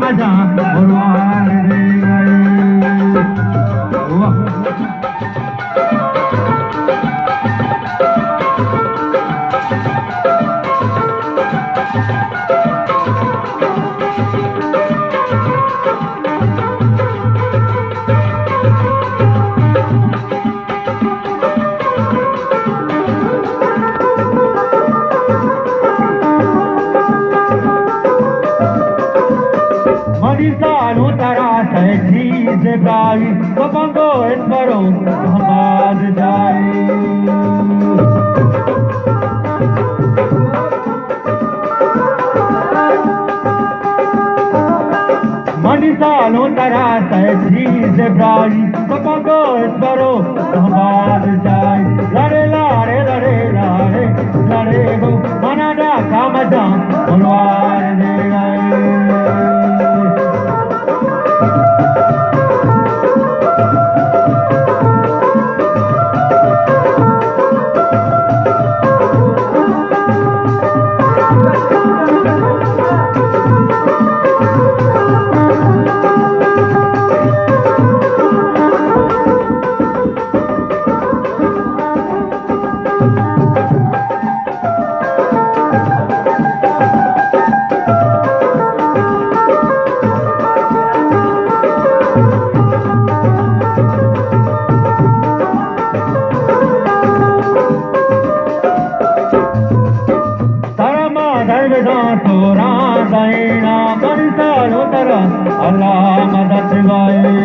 कामजा भगवान दे गए। Manisano tarasa e dice bravi, ma quando è sparò, Muhammad dai. Manisano tarasa e dice bravi, ma quando è sparò, Muhammad dai. Lare lare lare lare lare go, manada kamada, Muhammad dai. Allah madad gaye